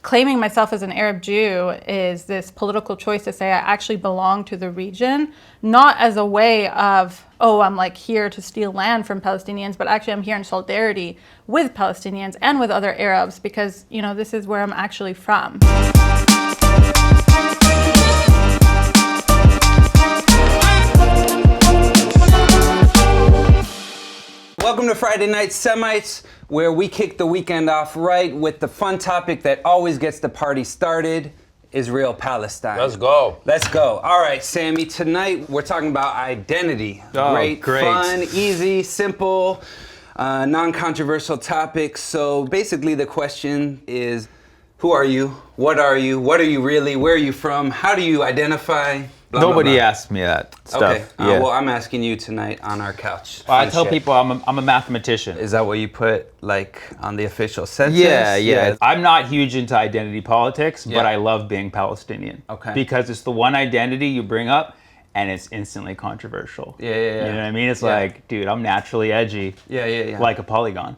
claiming myself as an Arab Jew is this political choice to say I actually belong to the region, not as a way of, oh, I'm like here to steal land from Palestinians, but actually I'm here in solidarity with Palestinians and with other Arabs because, you know, this is where I'm actually from. Welcome to Friday Night Semites, where we kick the weekend off right with the fun topic that always gets the party started, Israel-Palestine. Let's go. Let's go. All right, Sammy, tonight we're talking about identity. Oh, great, great. Fun, easy, simple, non-controversial topic. So basically the question is, who are you? What are you? What are you really? Where are you from? How do you identify? Blah, Nobody blah, blah. asked me that stuff. Okay, Yeah. well, I'm asking you tonight on our couch. Well, I Fun tell shit. people I'm a mathematician. Is that what you put, like, on the official census? Yeah. I'm not huge into identity politics, Yeah. but I love being Palestinian. Okay. Because it's the one identity you bring up, and it's instantly controversial. Yeah. You know what I mean? It's Yeah. like, dude, I'm naturally edgy. Yeah. Like a polygon.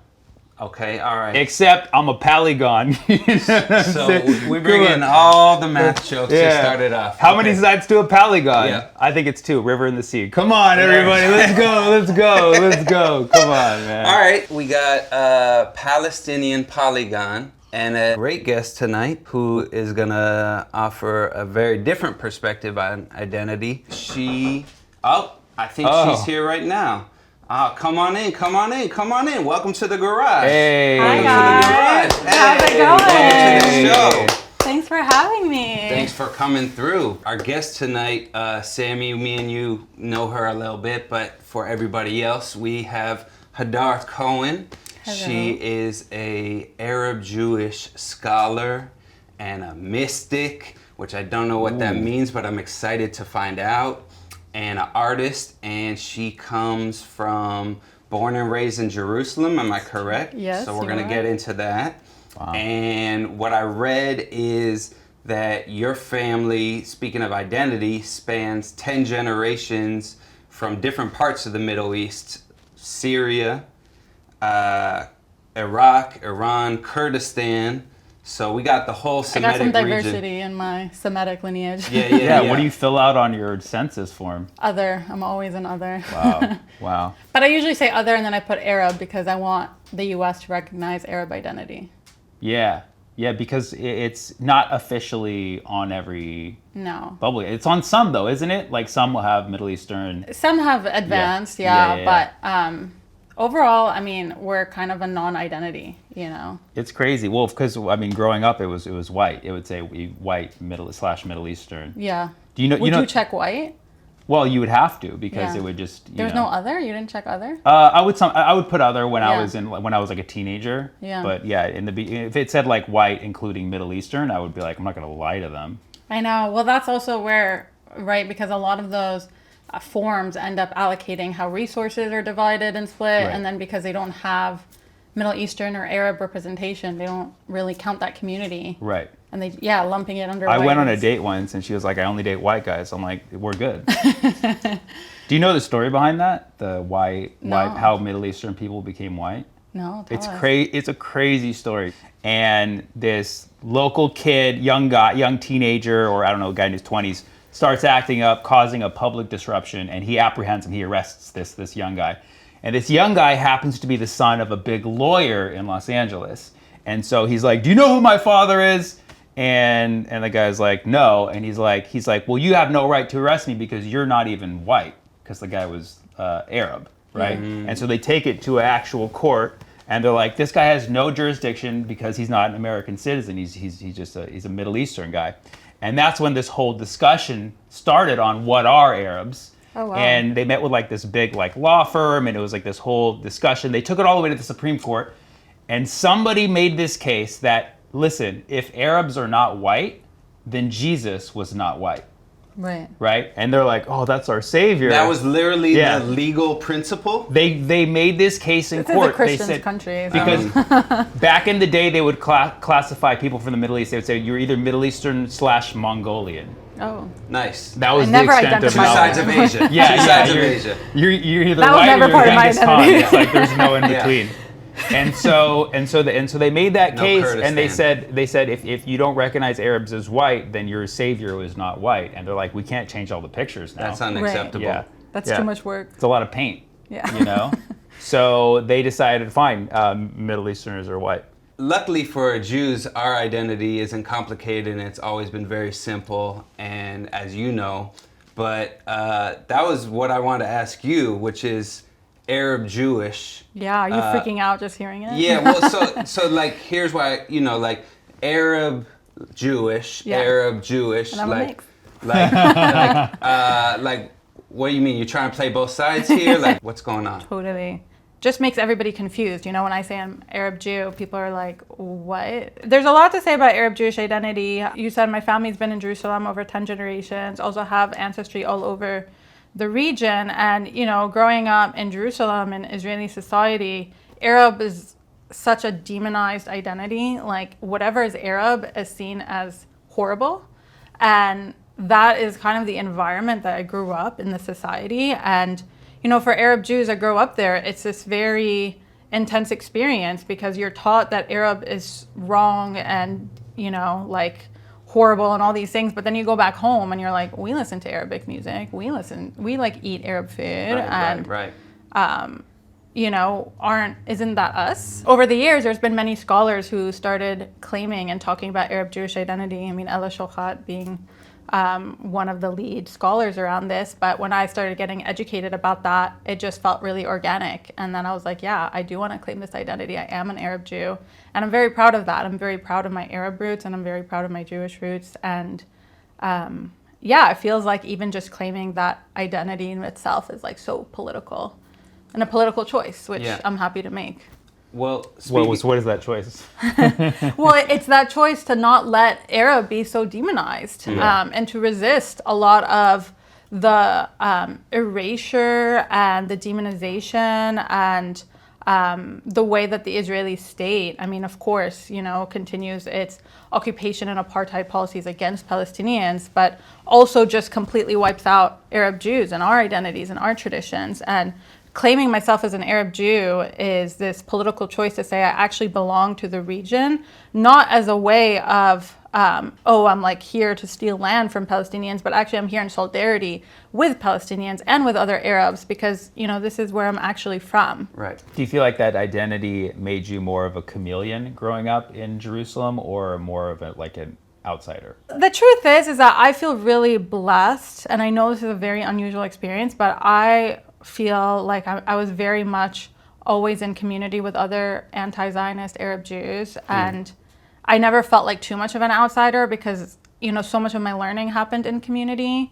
Okay, all right. Except I'm a polygon. So we bring in all the math jokes to start it off. How many sides to a polygon? Yeah. I think it's 2, river and the sea. Come on, everybody, let's go. Come on, man. All right, we got a Palestinian polygon and a great guest tonight who is gonna offer a very different perspective on identity. I think she's here right now. Come on in. Welcome to the garage. Hey. Hi, Welcome guys. to the garage. How's it Hey, going? Welcome to the show. Thanks for having me. Thanks for coming through. Our guest tonight, Sammy, me and you know her a little bit, but for everybody else, we have Hadar Cohen. Hello. She is a Arab Jewish scholar and a mystic, which I don't know what that means, but I'm excited to find out. And an artist, and she comes from, born and raised in Jerusalem, am I correct? Yes, So we're you gonna are. get into that. Wow. And what I read is that your family, speaking of identity, spans 10 generations from different parts of the Middle East: Syria, Iraq, Iran, Kurdistan. So we got the whole I Semitic got some region. diversity in my Semitic lineage. Yeah, what do you fill out on your census form? Other. I'm always an other. Wow. But I usually say other and then I put Arab because I want the U.S. to recognize Arab identity. Yeah, because it's not officially on every No. bubble. It's on some though, isn't it? Like some will have Middle Eastern. Some have advanced, Yeah. but overall, I mean, we're kind of a non-identity, you know. It's crazy. Well, because I mean, growing up, it was white. It would say white Middle Eastern. Yeah. Do you know? Would you check white? Well, you would have to because Yeah. it would just. There's no other? You didn't check other? I would put other when I Yeah. was like a teenager. Yeah. But yeah, if it said like white including Middle Eastern, I would be like, I'm not gonna lie to them. I know. Well, that's also where, right, because a lot of those forms end up allocating how resources are divided and split, Right. and then because they don't have Middle Eastern or Arab representation, they don't really count that community. Right. And they, lumping it under I white went on a is- date once and she was like, I only date white guys. I'm like, we're good. Do you know the story behind that? How Middle Eastern people became white? No, tell It's us. It's a crazy story. And this local kid, young teenager, or I don't know, guy in his 20s, starts acting up, causing a public disruption, and he apprehends him. He arrests this young guy. And this young guy happens to be the son of a big lawyer in Los Angeles. And so he's like, do you know who my father is? And the guy's like, no. And he's like, well, you have no right to arrest me because you're not even white, because the guy was Arab, right? Mm-hmm. And so they take it to an actual court, and they're like, this guy has no jurisdiction because he's not an American citizen. He's just a Middle Eastern guy. And that's when this whole discussion started on what are Arabs. Oh, wow. And they met with like this big like law firm, and it was like this whole discussion. They took it all the way to the Supreme Court, and somebody made this case that, listen, if Arabs are not white, then Jesus was not white. Right? And they're like, oh, that's our savior. That was literally the legal principle? They made this case in court. This is a Christian's they said, country. So. Because back in the day, they would classify people from the Middle East. They would say, you're either Middle Eastern / Mongolian. Oh. Nice. That was I the never extent of Two identified knowledge. sides of Asia. Yeah, Two sides of Asia. You're either That was white never or you're part of my Genghis Khan. identity. It's like there's no in Yeah. between. And so they made that No case, Kurdistan. and they said if you don't recognize Arabs as white, then your savior was not white. And they're like, we can't change all the pictures now. That's unacceptable. Yeah. That's Yeah. too much work. It's a lot of paint. Yeah. You know? So they decided, fine, Middle Easterners are white. Luckily for Jews, our identity isn't complicated and it's always been very simple, and as you know, but that was what I wanted to ask you, which is Arab Jewish. Yeah, are you freaking out just hearing it? Yeah, well, so like, here's why, like Arab Jewish, Yeah. Arab Jewish, And I'm a mix. like, what do you mean? You're trying to play both sides here? Like, what's going on? Totally. Just makes everybody confused. You know, when I say I'm Arab Jew, people are like, what? There's a lot to say about Arab Jewish identity. You said my family's been in Jerusalem over 10 generations, also have ancestry all over the region. And, you know, growing up in Jerusalem in Israeli society, Arab is such a demonized identity. Like, whatever is Arab is seen as horrible. And that is kind of the environment that I grew up in, the society. And you know, for Arab Jews that grow up there, it's this very intense experience because you're taught that Arab is wrong and, you know, like horrible and all these things. But then you go back home and you're like, we listen to Arabic music. We like eat Arab food. And, Right. you know, isn't that us? Over the years, there's been many scholars who started claiming and talking about Arab Jewish identity. I mean, Ella Shochat being one of the lead scholars around this. But when I started getting educated about that, it just felt really organic. And then I was like, yeah, I do want to claim this identity. I am an Arab Jew. And I'm very proud of that. I'm very proud of my Arab roots and I'm very proud of my Jewish roots. And yeah, it feels like even just claiming that identity in itself is like so political and a political choice, which I'm happy to make. Well, What is that choice? Well, it's that choice to not let Arab be so demonized, and to resist a lot of the erasure and the demonization and the way that the Israeli state, I mean, of course, you know, continues its occupation and apartheid policies against Palestinians, but also just completely wipes out Arab Jews and our identities and our traditions. And claiming myself as an Arab Jew is this political choice to say I actually belong to the region, not as a way of, I'm like here to steal land from Palestinians, but actually I'm here in solidarity with Palestinians and with other Arabs because, you know, this is where I'm actually from. Right. Do you feel like that identity made you more of a chameleon growing up in Jerusalem or more of an outsider? The truth is that I feel really blessed, and I know this is a very unusual experience, but I feel like I was very much always in community with other anti-Zionist Arab Jews, and I never felt like too much of an outsider because, you know, so much of my learning happened in community.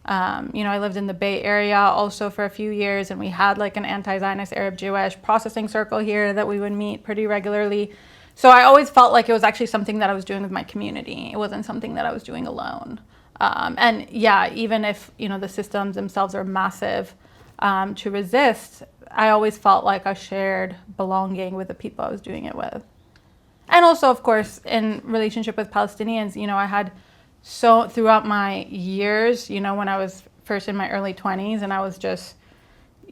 You know, I lived in the Bay Area also for a few years, and we had like an anti-Zionist Arab Jewish processing circle here that we would meet pretty regularly. So I always felt like it was actually something that I was doing with my community. It wasn't something that I was doing alone. And yeah, even if, you know, the systems themselves are massive, to resist, I always felt like a shared belonging with the people I was doing it with. And also, of course, in relationship with Palestinians, you know, I had throughout my years, you know, when I was first in my early 20s and I was just,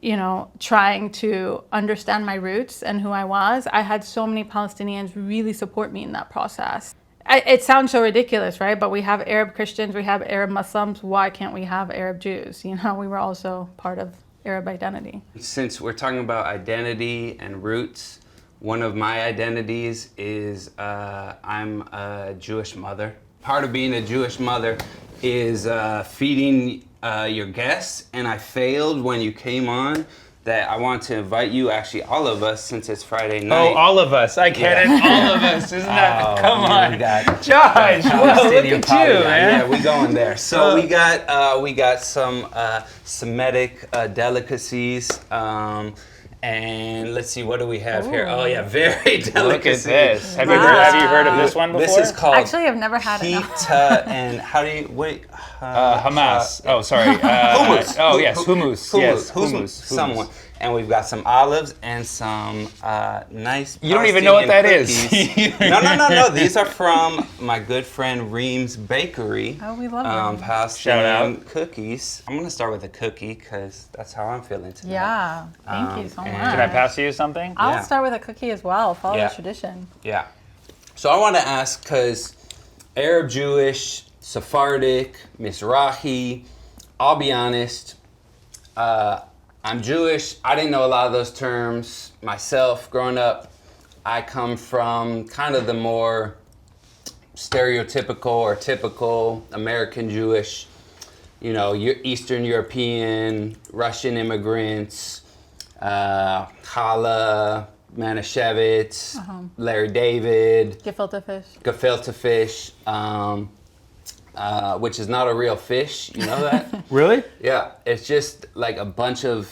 you know, trying to understand my roots and who I was, I had so many Palestinians really support me in that process. It sounds so ridiculous, right? But we have Arab Christians, we have Arab Muslims. Why can't we have Arab Jews? You know, we were also part of Arab identity. Since we're talking about identity and roots, one of my identities is I'm a Jewish mother. Part of being a Jewish mother is feeding your guests, and I failed when you came on. That I want to invite you, actually all of us, since it's Friday night. Oh, all of us. I get it. All of us. Isn't that? Come on. Josh, whoa, look at you, man. Yeah, we going there. So we got some Semitic delicacies. And let's see, what do we have here? Oh yeah, very delicacy. Look at this. Have you heard of this one before? This is called Actually, I've never had it. pita and how do you wait? Hamas. Hummus. Oh, sorry. Hummus. Oh yes, hummus. Yes, hummus. Someone. and we've got some olives and some nice. You don't even know what that is. No. These are from my good friend Reem's Bakery. Oh, we love them. Palestinian cookies. I'm gonna start with a cookie because that's how I'm feeling today. Yeah, thank you so much. Can I pass you something? I'll start with a cookie as well. Follow Yeah. the tradition. Yeah. So I want to ask, because Arab Jewish, Sephardic, Mizrachi, I'll be honest, I'm Jewish. I didn't know a lot of those terms myself growing up. I come from kind of the more stereotypical or typical American Jewish, Eastern European, Russian immigrants, Challah, Manischewitz, Larry David, gefilte fish, which is not a real fish. You know that? Really? Yeah, it's just like a bunch of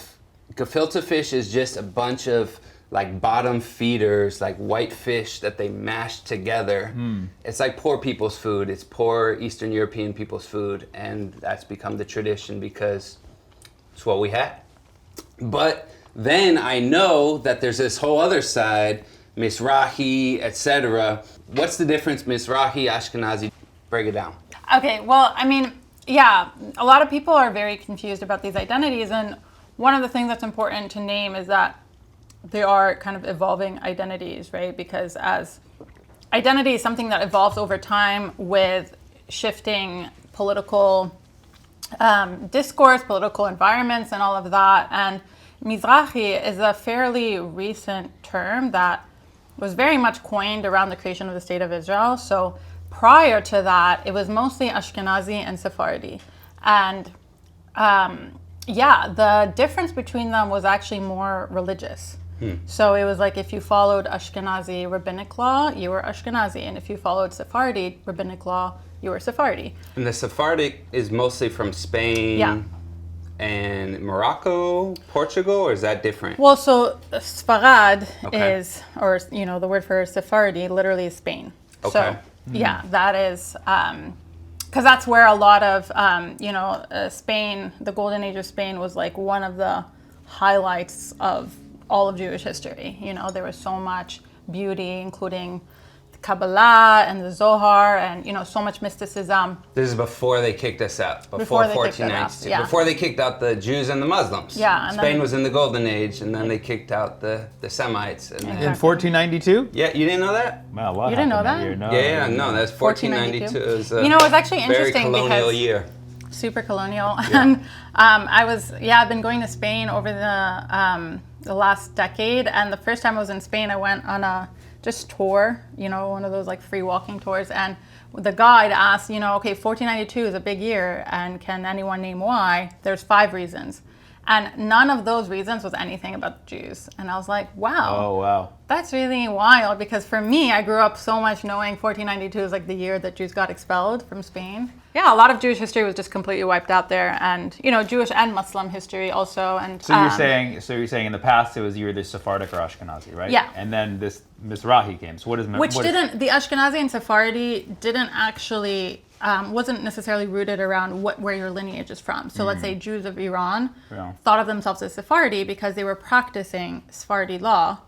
gefilte fish is just a bunch of like bottom feeders, like white fish that they mash together. It's like poor people's food. It's poor Eastern European people's food, and that's become the tradition because it's what we had. But then I know that there's this whole other side, Mizrachi, etc. What's the difference, Mizrachi, Ashkenazi? Break it down. Okay, well, I mean, yeah, a lot of people are very confused about these identities, and one of the things that's important to name is that they are kind of evolving identities, right? Because as identity is something that evolves over time with shifting political discourse, political environments, and all of that. And Mizrachi is a fairly recent term that was very much coined around the creation of the State of Israel. So prior to that, it was mostly Ashkenazi and Sephardi. And the difference between them was actually more religious. So it was like if you followed Ashkenazi rabbinic law, you were Ashkenazi. And if you followed Sephardi rabbinic law, you were Sephardi. And the Sephardic is mostly from Spain and Morocco, Portugal, or is that different? Well, so Sfarad is, or the word for Sephardi literally is Spain. Okay. So that is, because that's where a lot of, Spain, the golden age of Spain was like one of the highlights of all of Jewish history. There was so much beauty, including the Kabbalah and the Zohar, and so much mysticism. This is before they kicked us out. Before they kicked 1492. us out, Before they kicked out the Jews and the Muslims. Yeah. And Spain was in the golden age, and then they kicked out the Semites. And In 1492? Yeah, you didn't know that? Well, what You didn't know happened that? Year? No, that's 1492. It was it was actually very interesting colonial because year. super colonial. And I've been going to Spain over the last decade, and the first time I was in Spain, I went on a just tour, one of those like free walking tours, and the guide asked, okay, 1492 is a big year, and can anyone name why? There's 5 reasons. And none of those reasons was anything about the Jews. And I was like, wow. Oh, wow. That's really wild, because for me, I grew up so much knowing 1492 is like the year that Jews got expelled from Spain. Yeah, a lot of Jewish history was just completely wiped out there, and Jewish and Muslim history also. And So you're saying in the past it was either Sephardic or Ashkenazi, right? Yeah. And then this Mizrachi came. So the Ashkenazi and Sephardi didn't actually wasn't necessarily rooted around where your lineage is from. So let's say Jews of Iran thought of themselves as Sephardi because they were practicing Sephardi law,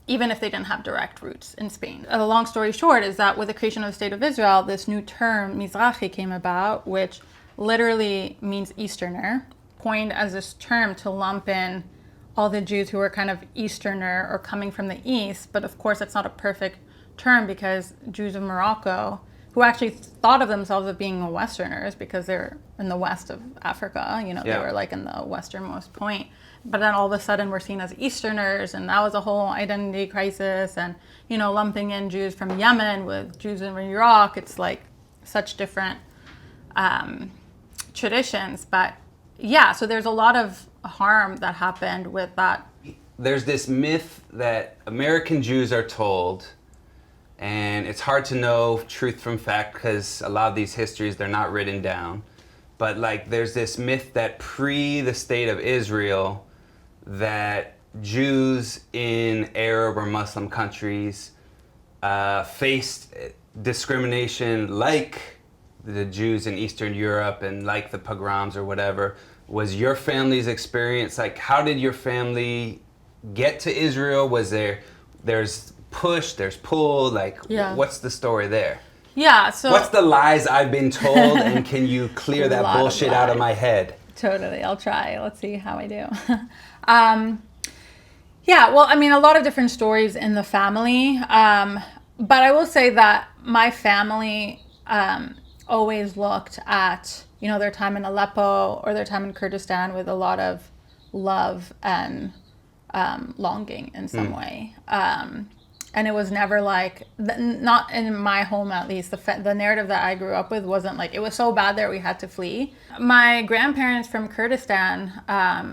even if they didn't have direct roots in Spain. A long story short is that with the creation of the State of Israel, this new term, Mizrachi, came about, which literally means Easterner, coined as this term to lump in all the Jews who were kind of Easterner or coming from the East. But of course, it's not a perfect term, because Jews of Morocco, who actually thought of themselves as being Westerners because they're in the west of Africa, they were like in the westernmost point. But then all of a sudden we're seen as Easterners, and that was a whole identity crisis. And, lumping in Jews from Yemen with Jews in Iraq, it's like such different traditions. But yeah, so there's a lot of harm that happened with that. There's this myth that American Jews are told, and it's hard to know truth from fact because a lot of these histories, they're not written down. But like there's this myth that pre the State of Israel, that Jews in Arab or Muslim countries faced discrimination like the Jews in Eastern Europe and like the pogroms or whatever, was your family's experience? Like, how did your family get to Israel? Was there's push, there's pull? Like, Yeah. what's the story there? Yeah, so What's the lies I've been told, and can you clear A that lot of bullshit out of lies. my head? totally, I'll try. Let's see how I do. Yeah, well, I mean, a lot of different stories in the family. But I will say that my family always looked at, their time in Aleppo or their time in Kurdistan with a lot of love and longing in some way. And it was never like, not in my home at least, the narrative that I grew up with wasn't like, it was so bad there we had to flee. My grandparents from Kurdistan,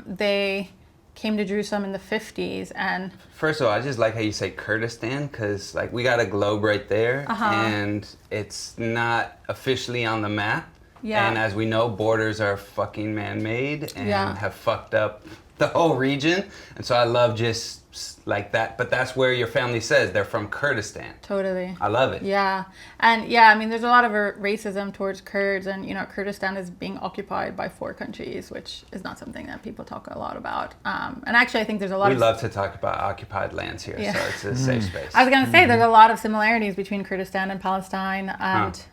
they came to Jerusalem in the 50s, and First of all, I just like how you say Kurdistan, because like we got a globe right there, and it's not officially on the map. Yeah. And as we know, borders are fucking man-made and Yeah. have fucked up the whole region. And so I love just like that. But that's where your family says they're from Kurdistan. totally. I love it. Yeah. And yeah, I mean, there's a lot of racism towards Kurds, and, Kurdistan is being occupied by 4 countries, which is not something that people talk a lot about. And actually, I think there's a lot We of... love to talk about occupied lands here, Yeah. so it's a safe space. I was going to say, there's a lot of similarities between Kurdistan and Palestine.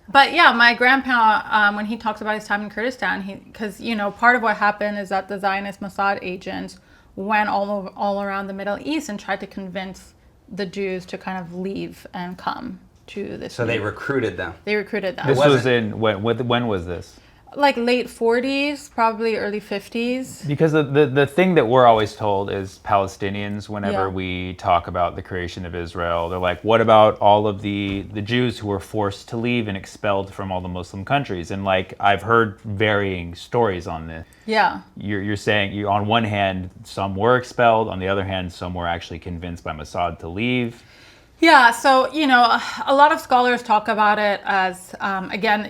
But yeah, my grandpa, when he talks about his time in Kurdistan, because, part of what happened is that the Zionist Mossad agents went all around the Middle East and tried to convince the Jews to kind of leave and come to this. So they recruited them. They recruited them. This wasn't- was in when was this? Like late 40s, probably early 50s. Because the thing that we're always told is Palestinians, whenever Yeah. we talk about the creation of Israel, they're like, what about all of the Jews who were forced to leave and expelled from all the Muslim countries? And like, I've heard varying stories on this. Yeah. You're saying, on one hand, some were expelled, on the other hand, some were actually convinced by Mossad to leave. Yeah, so, a lot of scholars talk about it as, again,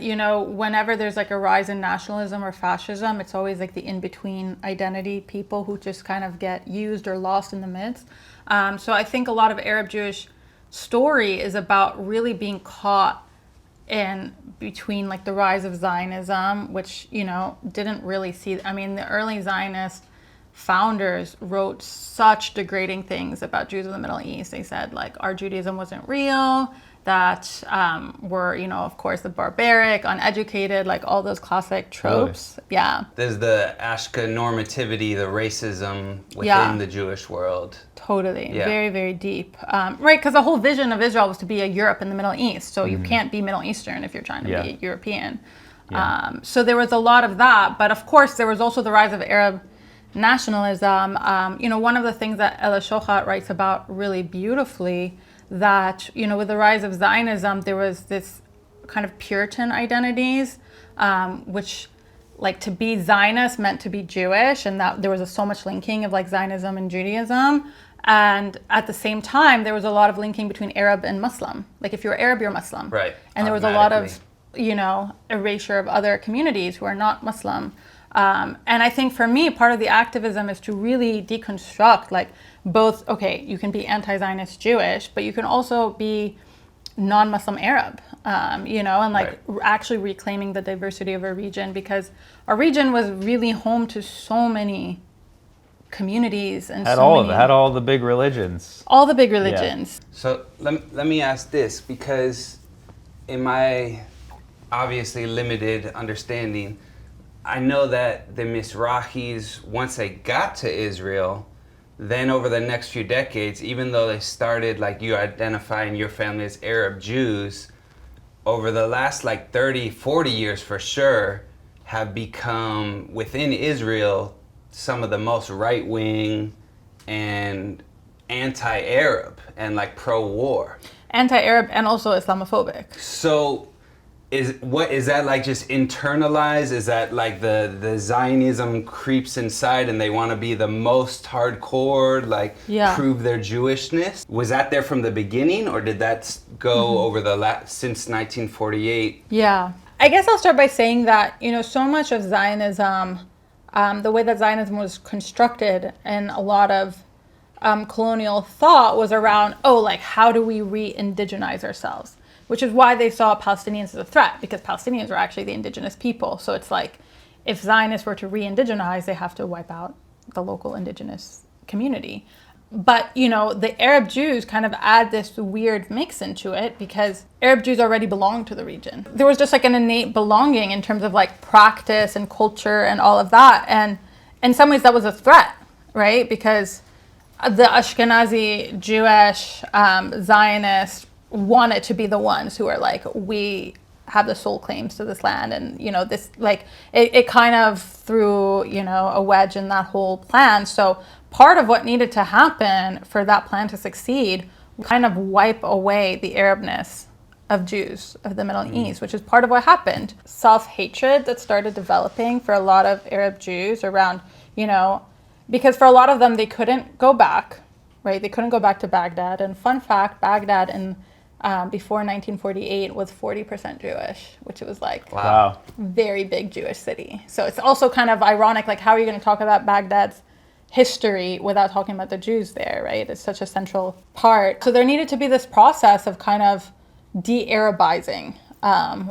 whenever there's like a rise in nationalism or fascism, it's always like the in-between identity people who just kind of get used or lost in the midst. So I think a lot of Arab Jewish story is about really being caught in between like the rise of Zionism, which, didn't really see, I mean, the early Zionist founders wrote such degrading things about Jews in the Middle East. They said like our Judaism wasn't real, that we're, of course, the barbaric, uneducated, like all those classic tropes. Yeah, There's the Ashka normativity, the racism within Yeah. the Jewish world. totally. Yeah. Very, very deep. Right, because the whole vision of Israel was to be a Europe in the Middle East. So you can't be Middle Eastern if you're trying to Yeah. be European. Yeah. So there was a lot of that. But of course, there was also the rise of Arab nationalism. One of the things that Ella Shochat writes about really beautifully, that, with the rise of Zionism, there was this kind of Puritan identities, which, like, to be Zionist meant to be Jewish, and that there was so much linking of like Zionism and Judaism. And at the same time, there was a lot of linking between Arab and Muslim. Like, if you're Arab, you're Muslim. Right. And there was a lot of, Automatically. erasure of other communities who are not Muslim. And I think for me, part of the activism is to really deconstruct, like, both, okay, you can be anti-Zionist Jewish, but you can also be non-Muslim Arab, and like actually reclaiming the diversity of our region, because our region was really home to so many communities and Had so all the big religions. all the big religions. So let me ask this, because in my obviously limited understanding, I know that the Mizrachis, once they got to Israel, then over the next few decades, even though they started, like you identifying your family as Arab Jews, over the last like 30, 40 years for sure, have become within Israel some of the most right-wing and anti-Arab and like pro-war. Anti-Arab and also Islamophobic. So is that like just internalized? Is that like the Zionism creeps inside and they want to be the most hardcore, like prove their Jewishness? Was that there from the beginning, or did that go over since 1948? Yeah. I guess I'll start by saying that, so much of Zionism, the way that Zionism was constructed and a lot of colonial thought was around, how do we re-indigenize ourselves? Which is why they saw Palestinians as a threat, because Palestinians were actually the indigenous people. So it's like, if Zionists were to re-indigenize, they have to wipe out the local indigenous community. But, the Arab Jews kind of add this weird mix into it because Arab Jews already belong to the region. There was just like an innate belonging in terms of like practice and culture and all of that. And in some ways that was a threat, right? Because the Ashkenazi Jewish Zionists wanted to be the ones who are like, we have the sole claims to this land. And, this like, it kind of threw, a wedge in that whole plan. So part of what needed to happen for that plan to succeed, kind of wipe away the Arabness of Jews of the Middle East, which is part of what happened. Self-hatred that started developing for a lot of Arab Jews around, because for a lot of them, they couldn't go back, right? They couldn't go back to Baghdad. And fun fact, Baghdad before 1948 was 40% Jewish, which was like Wow. very big Jewish city. So it's also kind of ironic, like how are you going to talk about Baghdad's history without talking about the Jews there, right? It's such a central part. So there needed to be this process of kind of de-Arabizing,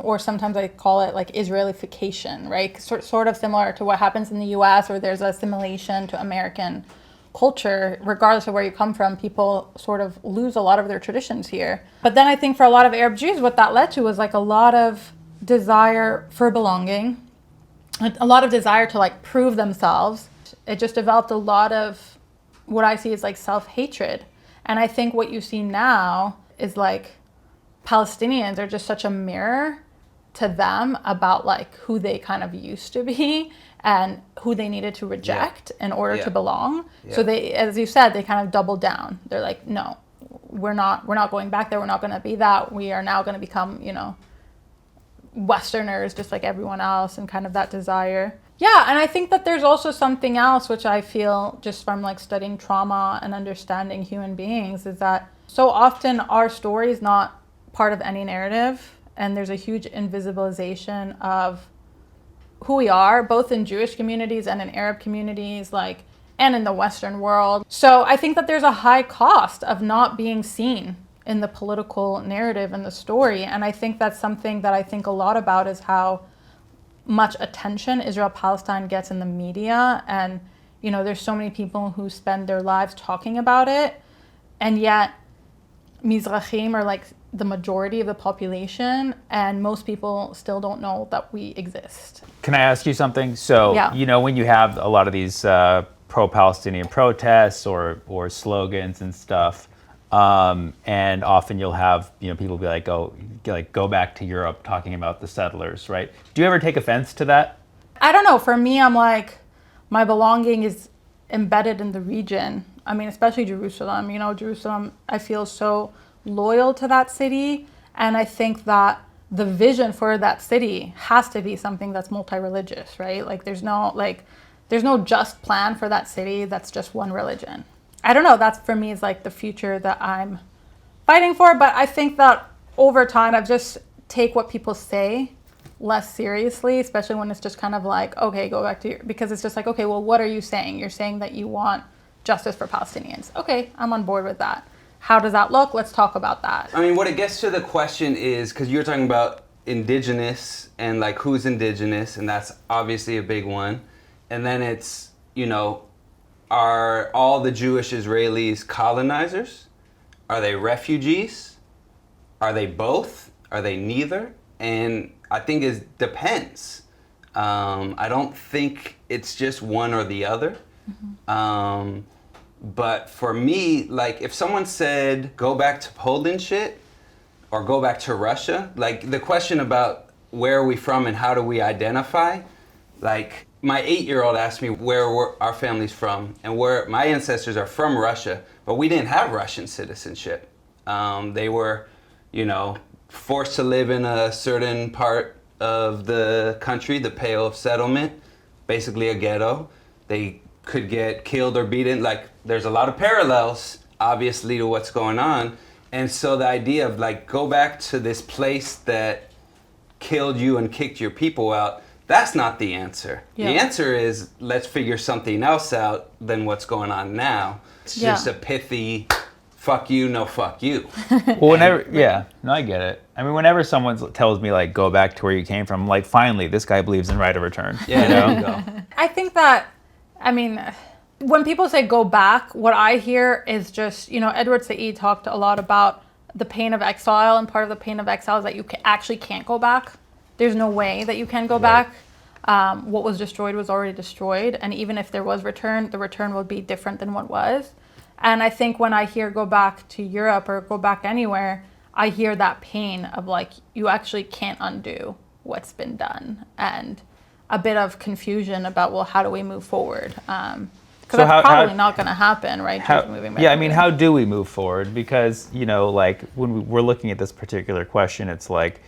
or sometimes I call it like Israelification, right? Sort of similar to what happens in the US, where there's assimilation to American culture. Regardless of where you come from, people sort of lose a lot of their traditions here. But then I think for a lot of Arab Jews, what that led to was like a lot of desire for belonging, a lot of desire to like prove themselves. It just developed a lot of what I see as like self-hatred. And I think what you see now is like Palestinians are just such a mirror to them about like who they kind of used to be and who they needed to reject in order to belong. So they, as you said, they kind of doubled down. They're like, no, we're not going back there. We're not going to be that. We are now going to become, Westerners just like everyone else, and kind of that desire. Yeah, and I think that there's also something else which I feel just from like studying trauma and understanding human beings is that so often our story is not part of any narrative, and there's a huge invisibilization of who we are, both in Jewish communities and in Arab communities, like, and in the Western world. So I think that there's a high cost of not being seen in the political narrative and the story. And I think that's something that I think a lot about is how much attention Israel-Palestine gets in the media. And, there's so many people who spend their lives talking about it. And yet Mizrachim are like the majority of the population, and most people still don't know that we exist. Can I ask you something? So, when you have a lot of these pro-Palestinian protests or slogans and stuff, and often you'll have, people be like, go back to Europe, talking about the settlers, right? Do you ever take offense to that? I don't know. For me, I'm like, my belonging is embedded in the region. I mean, especially Jerusalem. Jerusalem, I feel so loyal to that city. And I think that the vision for that city has to be something that's multi-religious, right? Like there's no just plan for that city that's just one religion. I don't know, that's for me is like the future that I'm fighting for. But I think that over time I've just take what people say less seriously, especially when it's just kind of like, okay, go back to your, because it's just like, okay, well, what are you saying? You're saying that you want justice for Palestinians. Okay, I'm on board with that. How does that look? Let's talk about that. I mean, what it gets to the question is, because you're talking about indigenous and like who's indigenous, and that's obviously a big one. And then it's, are all the Jewish Israelis colonizers? Are they refugees? Are they both? Are they neither? And I think it depends. I don't think it's just one or the other. Mm-hmm. But for me, like if someone said, go back to Poland shit, or go back to Russia, like the question about where are we from and how do we identify, like my 8-year-old asked me where our family's from, and where my ancestors are from Russia, but we didn't have Russian citizenship. They were, forced to live in a certain part of the country, the Pale of Settlement, basically a ghetto. They could get killed or beaten. Like there's a lot of parallels, obviously, to what's going on. And so the idea of like, go back to this place that killed you and kicked your people out, that's not the answer. Yeah. The answer is, let's figure something else out than what's going on now. It's just a pithy fuck you, no fuck you. Well, whenever, no, I get it. I mean, whenever someone tells me, like, go back to where you came from, I'm like, finally, this guy believes in right of return. Yeah, you there know? you go. I think that, I mean, when people say go back, what I hear is just, Edward Said talked a lot about the pain of exile, and part of the pain of exile is that you actually can't go back. There's no way that you can go back. What was destroyed was already destroyed, and even if there was return, the return will be different than what was. And I think when I hear go back to Europe or go back anywhere, I hear that pain of like, you actually can't undo what's been done, and a bit of confusion about, well, how do we move forward? Because that's probably not going to happen, right? Moving back how do we move forward? Because, like when we're looking at this particular question, it's like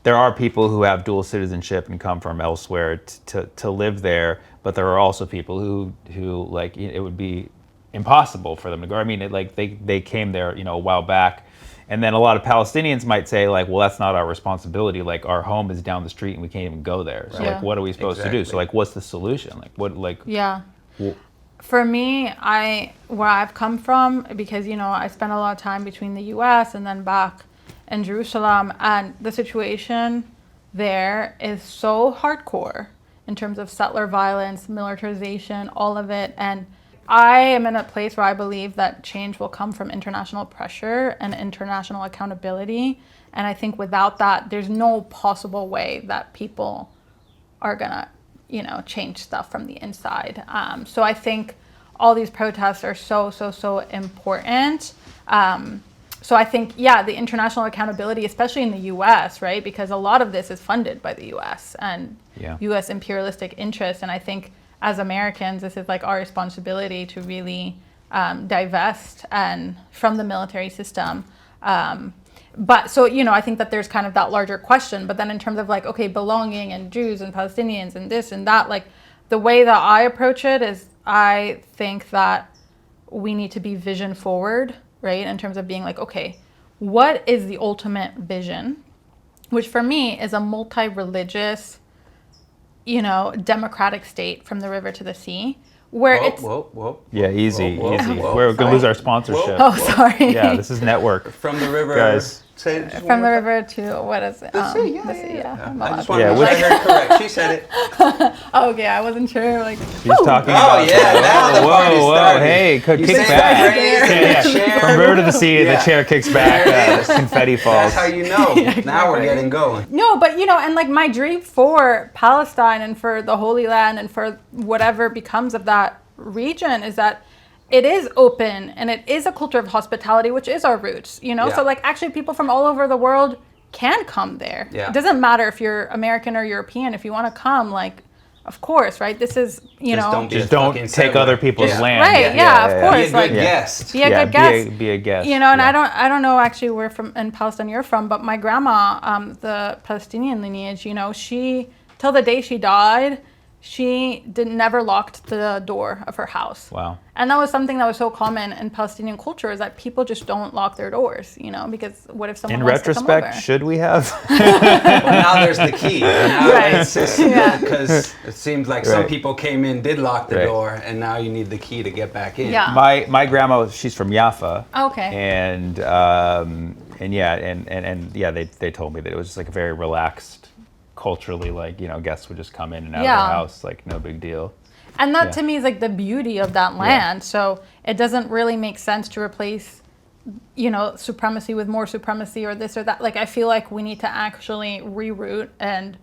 there are people who have dual citizenship and come from elsewhere to live there, but there are also people who like, it would be impossible for them to go. I mean, they came there, a while back. And then a lot of Palestinians might say, like, well, that's not our responsibility. Like, our home is down the street and we can't even go there. So, like, what are we supposed to do? So, like, what's the solution? Like, what, like... Yeah. For me, where I've come from, because, I spent a lot of time between the U.S. and then back in Jerusalem, and the situation there is so hardcore in terms of settler violence, militarization, all of it. And I am in a place where I believe that change will come from international pressure and international accountability. And I think without that, there's no possible way that people are gonna, change stuff from the inside. So I think all these protests are so important. So I think, the international accountability, especially in the U.S., right? Because a lot of this is funded by the U.S. and U.S. imperialistic interests. And I think as Americans, this is like our responsibility to really divest from the military system. But so, I think that there's kind of that larger question. But then in terms of like, okay, belonging and Jews and Palestinians and this and that, like the way that I approach it is I think that we need to be vision forward, right? In terms of being like, okay, what is the ultimate vision? Which for me is a multi-religious, democratic state from the river to the sea. Where Yeah, easy. Whoa. We're going to lose our sponsorship. Oh, sorry. Yeah, this is network. From the river, guys. From the river to, what is it? The sea, yeah. I just want to make sure I heard correct. She said it. Okay, I wasn't sure. Like, she's talking about... now the party started. Hey, kick back. From river to the sea, the chair kicks back. Confetti falls. That's how you know. Now we're getting going. No, but and like my dream for Palestine and for the Holy Land and for whatever becomes of that region is that it is open and it is a culture of hospitality, which is our roots, So like actually people from all over the world can come there. Yeah. It doesn't matter if you're American or European. If you want to come, like, of course, right? This is, Just don't take other people's land. Right, of course. Be a good guest. Be a good guest. Be a guest. And I don't know actually where in Palestine you're from, but my grandma, the Palestinian lineage, she, till the day she died, she never locked the door of her house. Wow. And that was something that was so common in Palestinian culture, is that people just don't lock their doors, because what if someone wants to come over? In retrospect, should we have? Well, now there's the key. Now Right. it's just because it seems like some people came in, did lock the door, and now you need the key to get back in. Yeah. My grandma, she's from Jaffa. Okay. And they told me that it was just like a very relaxed, culturally, like, guests would just come in and out of their house, like no big deal. And that to me is like the beauty of that land. Yeah. So it doesn't really make sense to replace, supremacy with more supremacy or this or that. Like I feel like we need to actually reroute and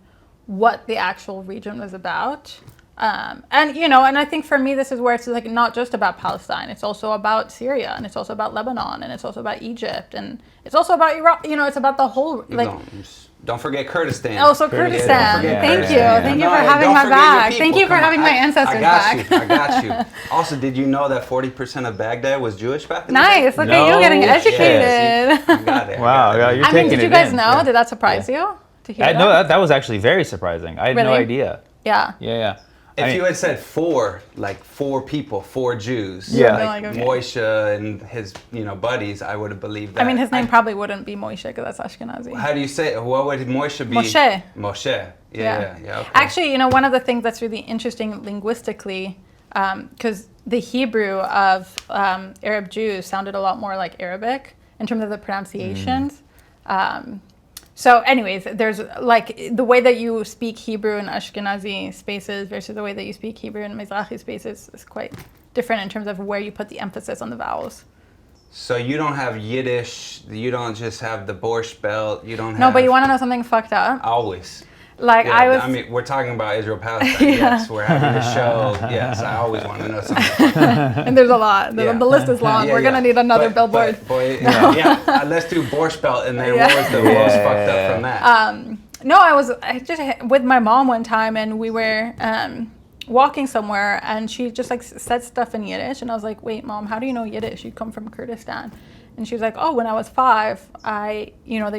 what the actual region was about. And I think for me, this is where it's like not just about Palestine. It's also about Syria, and it's also about Lebanon, and it's also about Egypt, and it's also about Iraq. It's about the whole, like... Don't forget Kurdistan. Also Kurdistan. Thank you. Thank you for having my back. Thank you for having my ancestors back. I got you. Also, did you know that 40% of Baghdad was Jewish back in the day? Nice. Look at you getting educated. I got it. Wow. You're taking it. Did you guys know? Did that surprise you to hear that? No, that was actually very surprising. I had no idea. Yeah. Yeah. If you had said four people, 4 Jews, like Moshe and his, buddies, I would have believed that. I mean, his name probably wouldn't be Moshe because that's Ashkenazi. How do you say it? What would Moshe be? Moshe. Yeah. Okay. Actually, one of the things that's really interesting linguistically, because the Hebrew of Arab Jews sounded a lot more like Arabic in terms of the pronunciations. So anyways, there's like the way that you speak Hebrew in Ashkenazi spaces versus the way that you speak Hebrew in Mizrachi spaces is quite different in terms of where you put the emphasis on the vowels. So you don't have Yiddish, you don't just have the Borscht Belt, you don't have... No, but you want to know something fucked up? Always. Like I mean, we're talking about Israel-Palestine, yes. We're having a show, yes. I always want to know something fucked up. And there's a lot. The list is long. We're going to need another billboard. Let's do Borscht Belt, and then what was the most fucked up from that? No, I just with my mom one time, and we were walking somewhere, and she just like said stuff in Yiddish, and I was like, wait, Mom, how do you know Yiddish? You come from Kurdistan. And she was like, oh, when I was 5, they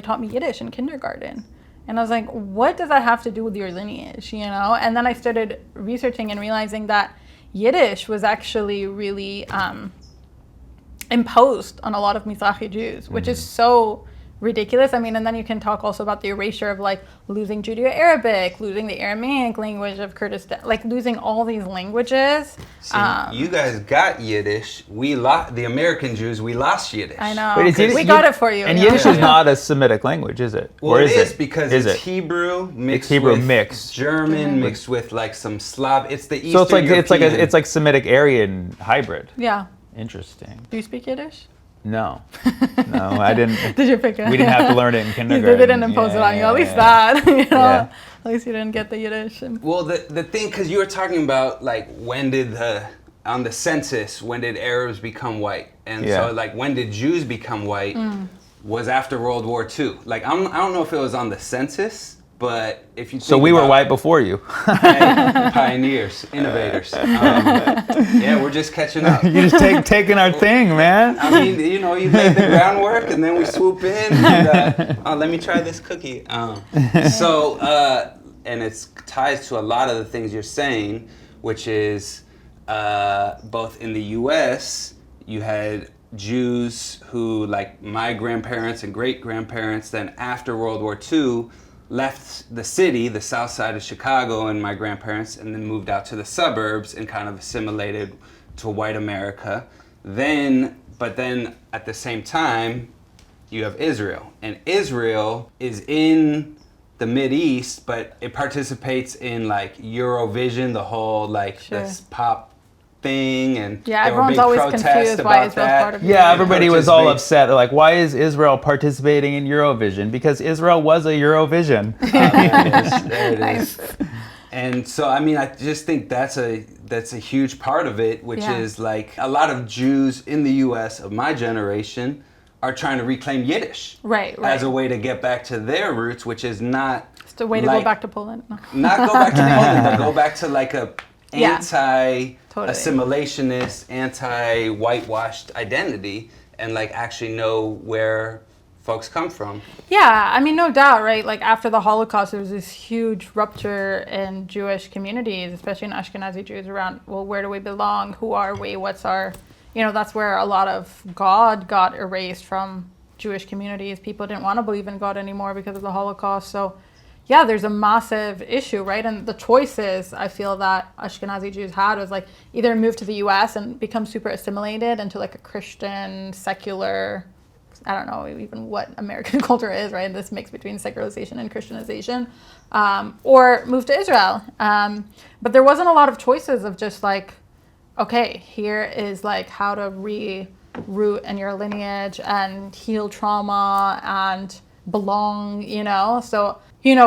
taught me Yiddish in kindergarten. And I was like, what does that have to do with your lineage, And then I started researching and realizing that Yiddish was actually really imposed on a lot of Mizrachi Jews, which is so ridiculous. I mean, and then you can talk also about the erasure of like losing Judeo-Arabic, losing the Aramaic language of Kurdistan, like losing all these languages. See, you guys got Yiddish. The American Jews, we lost Yiddish. I know. We got it for you. And Yiddish is not a Semitic language, is it? Well, it is because it's Hebrew mixed with German mixed with like some Slav. It's the Eastern European. it's like Semitic Aryan hybrid. Yeah. Interesting. Do you speak Yiddish? No, I didn't. Did you pick it? We didn't have to learn it in kindergarten. They didn't impose it on you. At least that, At least you didn't get the Yiddish. Well, the thing, because you were talking about like on the census, when did Arabs become white? And so like when did Jews become white was after World War II. Like I don't know if it was on the census, but if you think So we were white before you. Pioneers, innovators. We're just catching up. You're just taking our thing, man. I mean, you laid the groundwork and then we swoop in and let me try this cookie. And it ties to a lot of the things you're saying, which is both in the US, you had Jews who, like my grandparents and great-grandparents, then after World War II, left the city, the south side of Chicago, and my grandparents, and then moved out to the suburbs and kind of assimilated to white America. But then at the same time, you have Israel. And Israel is in the Mideast, but it participates in like Eurovision, the whole this pop thing, and everyone's always confused why Israel's part of it. Yeah, everybody was all upset. They're like, why is Israel participating in Eurovision? Because Israel was a Eurovision. There it is. And so, I mean, I just think that's a huge part of it, which is like a lot of Jews in the U.S. of my generation are trying to reclaim Yiddish as a way to get back to their roots, which is not... It's the way to go back to Poland. No. Not go back to Poland, but go back to like a anti-assimilationist, anti-whitewashed identity, and like actually know where folks come from. Yeah, I mean, no doubt, right? Like after the Holocaust, there was this huge rupture in Jewish communities, especially in Ashkenazi Jews, around, well, where do we belong? Who are we? What's our, that's where a lot of God got erased from Jewish communities. People didn't want to believe in God anymore because of the Holocaust. So yeah, there's a massive issue, right? And the choices I feel that Ashkenazi Jews had was like either move to the US and become super assimilated into like a Christian, secular, I don't know even what American culture is, right? This mix between secularization and Christianization, or move to Israel. But there wasn't a lot of choices of just like, okay, here is like how to re-root in your lineage and heal trauma and belong, So,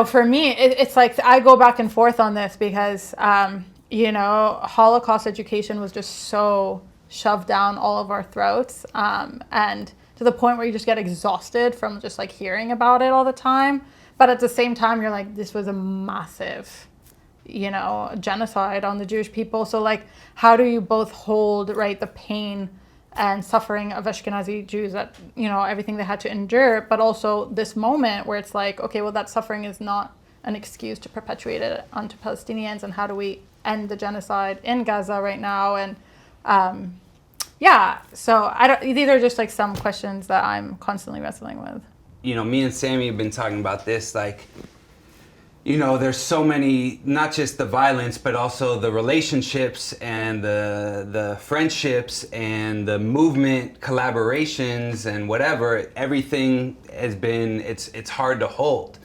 for me, it's like I go back and forth on this because, Holocaust education was just so shoved down all of our throats, and to the point where you just get exhausted from just like hearing about it all the time. But at the same time, you're like, this was a massive, genocide on the Jewish people. So like, how do you both hold, right, the pain and suffering of Ashkenazi Jews, that, everything they had to endure, but also this moment where it's like, okay, well, that suffering is not an excuse to perpetuate it onto Palestinians, and how do we end the genocide in Gaza right now? And so these are just like some questions that I'm constantly wrestling with. Me and Sammy have been talking about this, like, you know, there's so many, not just the violence, but also the relationships and the friendships and the movement, collaborations and whatever, everything has been, it's hard to hold.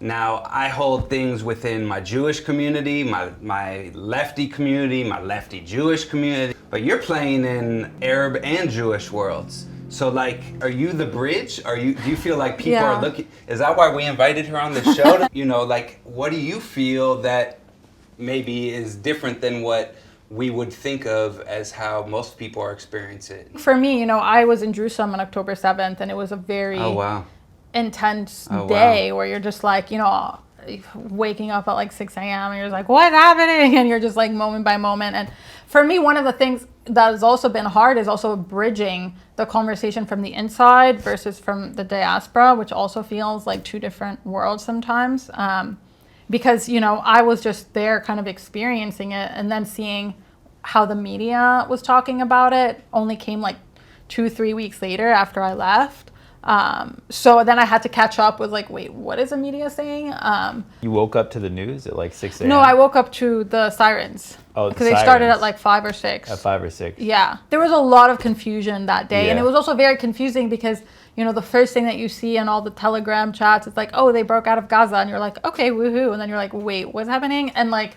Now, I hold things within my Jewish community, my lefty community, my lefty Jewish community, but you're playing in Arab and Jewish worlds. So like, are you the bridge? Do you feel like people are looking, is that why we invited her on the show? You know, like, what do you feel that maybe is different than what we would think of as how most people are experiencing it? For me, you know, I was in Jerusalem on October 7th, and it was a very intense day where you're just like, you know, waking up at like 6 a.m. and you're just like, what's happening? And you're just like moment by moment. And for me, one of the things that has also been hard is also bridging the conversation from the inside versus from the diaspora, which also feels like two different worlds sometimes. Because, you know, I was just there kind of experiencing it, and then seeing how the media was talking about it only came like 2-3 weeks later after I left. So then I had to catch up with like, wait, what is the media saying? You woke up to the news at like 6 a.m.? No, I woke up to the sirens. Oh, because they started at like 5 or 6. At 5 or 6. Yeah. There was a lot of confusion that day. Yeah. And it was also very confusing because, you know, the first thing that you see in all the Telegram chats, it's like, oh, they broke out of Gaza. And you're like, okay, woohoo. And then you're like, wait, what's happening? And like,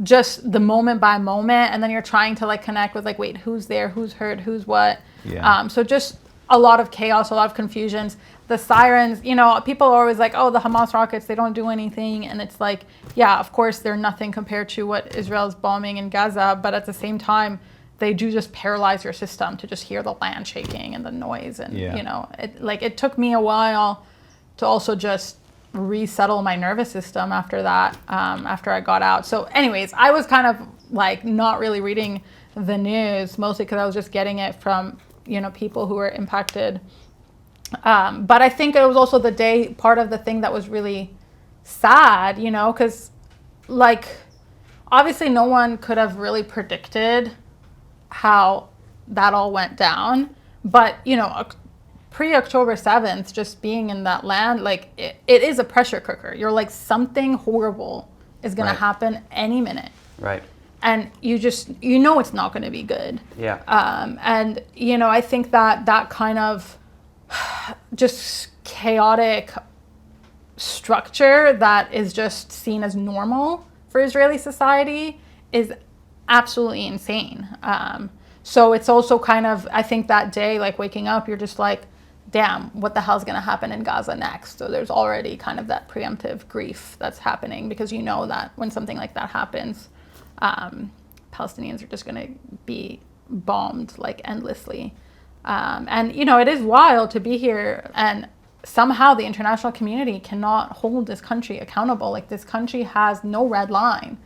just the moment by moment. And then you're trying to like connect with like, wait, who's there? Who's hurt? Who's what? Yeah. So just a lot of chaos, a lot of confusions. The sirens, you know, people are always like, oh, the Hamas rockets, they don't do anything. And it's like, yeah, of course, they're nothing compared to what Israel's bombing in Gaza. But at the same time, they do just paralyze your system to just hear the land shaking and the noise. And, you know, it took me a while to also just resettle my nervous system after that, after I got out. So anyways, I was kind of like not really reading the news, mostly because I was just getting it from, you know, people who were impacted. But I think it was also the day, part of the thing that was really sad, you know, because like obviously no one could have really predicted how that all went down. But, you know, pre-October 7th, just being in that land, like it is a pressure cooker. You're like, something horrible is going to happen any minute. Right. And you just, you know, it's not going to be good. Yeah. And, you know, I think that kind of just chaotic structure that is just seen as normal for Israeli society is absolutely insane. So it's also kind of, I think that day, like waking up, you're just like, damn, what the hell's going to happen in Gaza next? So there's already kind of that preemptive grief that's happening, because you know that when something like that happens, Palestinians are just going to be bombed like endlessly. And, you know, it is wild to be here, and somehow the international community cannot hold this country accountable. Like, this country has no red line.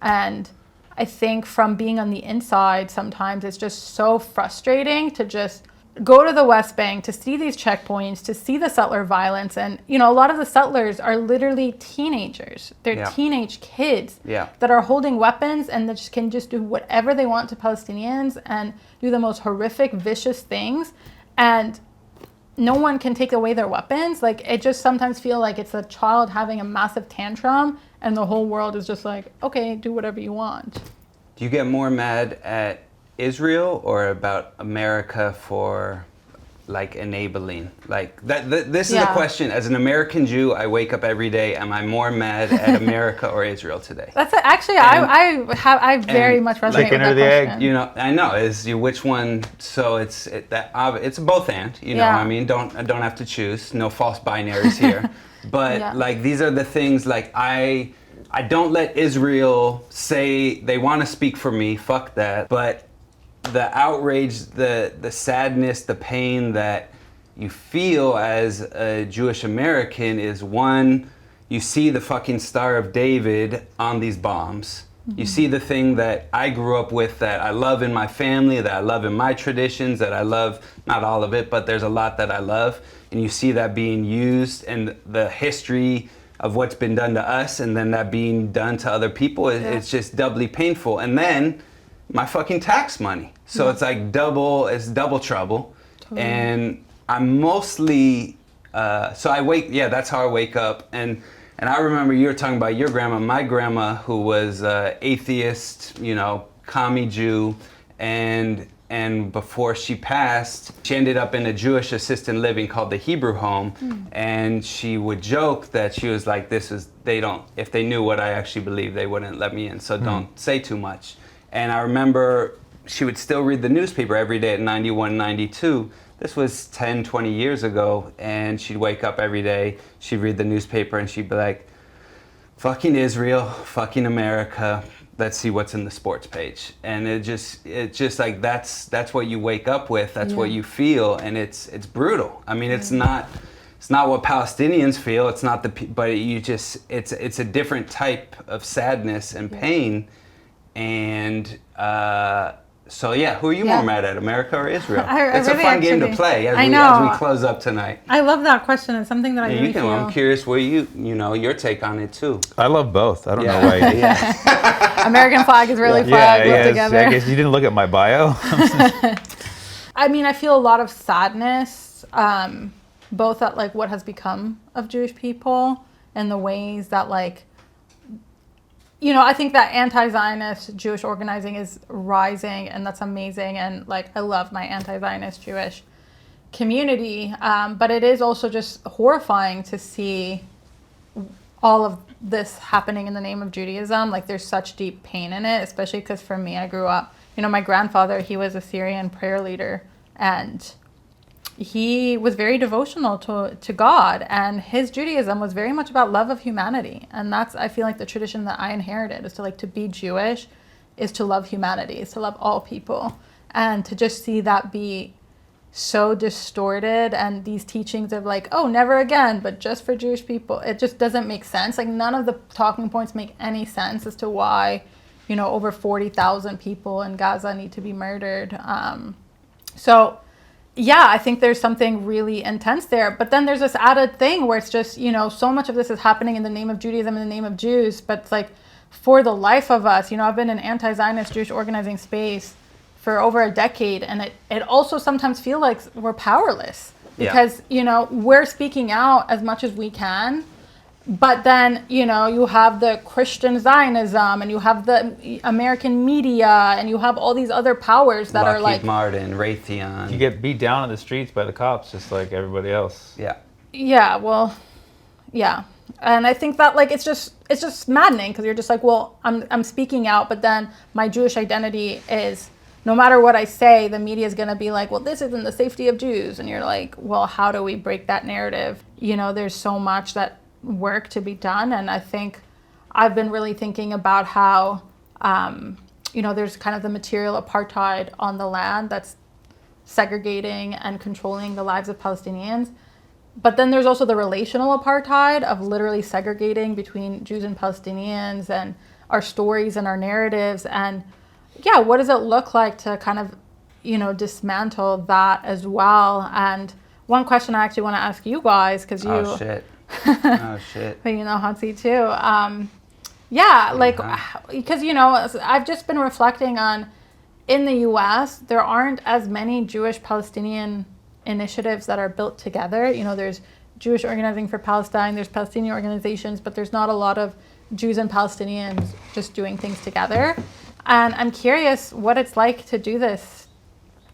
And I think from being on the inside, sometimes it's just so frustrating to just go to the West Bank, to see these checkpoints, to see the settler violence. And, you know, a lot of the settlers are literally teenagers. They're teenage kids that are holding weapons and that can just do whatever they want to Palestinians and do the most horrific, vicious things. And no one can take away their weapons. Like, it just sometimes feel like it's a child having a massive tantrum and the whole world is just like, okay, do whatever you want. Do you get more mad at Israel or about America for like enabling? Like this is a question. As an American Jew, I wake up every day. Am I more mad at America or Israel today? That's actually, I very much resonate like with that question. You know, I know is you which one. So it's both and. You know, I mean, don't have to choose. No false binaries here. But like, these are the things. Like, I don't let Israel say they want to speak for me. Fuck that. But the outrage, the sadness, the pain that you feel as a Jewish American is, one, you see the fucking Star of David on these bombs. Mm-hmm. You see the thing that I grew up with, that I love in my family, that I love in my traditions, that I love, not all of it, but there's a lot that I love. And you see that being used, and the history of what's been done to us, and then that being done to other people. It's just doubly painful. And then my fucking tax money. So it's like double trouble. Totally. And I'm mostly, so I that's how I wake up. And And I remember you were talking about your grandma. My grandma, who was atheist, commie Jew, and before she passed, she ended up in a Jewish assisted living called the Hebrew Home. And she would joke that she was like, if they knew what I actually believe, they wouldn't let me in, so don't say too much. And I remember she would still read the newspaper every day at 91, 92. This was 10, 20 years ago, and she'd wake up every day, she'd read the newspaper, and she'd be like, fucking Israel, fucking America, let's see what's in the sports page. And it's just like, that's what you wake up with, that's what you feel, and it's brutal. I mean, it's not what Palestinians feel, it's not but it's a different type of sadness and pain, and so yeah, who are you more mad at, America or Israel? It's a fun game to play as we close up tonight. I love that question. It's something that I really feel. I'm curious where your take on it too. I love both. I don't know why. American flag, Israeli flag, live together. I guess you didn't look at my bio. I mean, I feel a lot of sadness, both at like what has become of Jewish people and the ways that I think that anti-Zionist Jewish organizing is rising, and that's amazing. And I love my anti-Zionist Jewish community. But it is also just horrifying to see all of this happening in the name of Judaism. There's such deep pain in it, especially because for me, I grew up, my grandfather, he was a Syrian prayer leader, and he was very devotional to God, and his Judaism was very much about love of humanity. And that's, I feel like, the tradition that I inherited is to be Jewish is to love humanity, is to love all people. And to just see that be so distorted, and these teachings of oh, never again, but just for Jewish people, it just doesn't make sense. None of the talking points make any sense as to why, over 40,000 people in Gaza need to be murdered. So yeah, I think there's something really intense there. But then there's this added thing where it's just, so much of this is happening in the name of Judaism, in the name of Jews. But it's for the life of us, I've been in anti-Zionist Jewish organizing space for over a decade. And it also sometimes feels like we're powerless because, we're speaking out as much as we can. But then, you have the Christian Zionism, and you have the American media, and you have all these other powers that are Lockheed Martin, Raytheon. You get beat down in the streets by the cops just like everybody else. Yeah. Yeah, well, yeah. And I think that it's just maddening, because you're just well, I'm speaking out, but then my Jewish identity is, no matter what I say, the media is going to be well, this isn't the safety of Jews. And you're well, how do we break that narrative? There's so much work to be done. And I think I've been really thinking about how there's kind of the material apartheid on the land that's segregating and controlling the lives of Palestinians, but then there's also the relational apartheid of literally segregating between Jews and Palestinians, and our stories and our narratives. And yeah, what does it look like to kind of dismantle that as well? And one question I actually want to ask you guys, because you oh shit but hot seat too. Because I've just been reflecting on, in the US there aren't as many Jewish Palestinian initiatives that are built together. There's Jewish Organizing for Palestine, there's Palestinian organizations, but there's not a lot of Jews and Palestinians just doing things together. And I'm curious what it's like to do this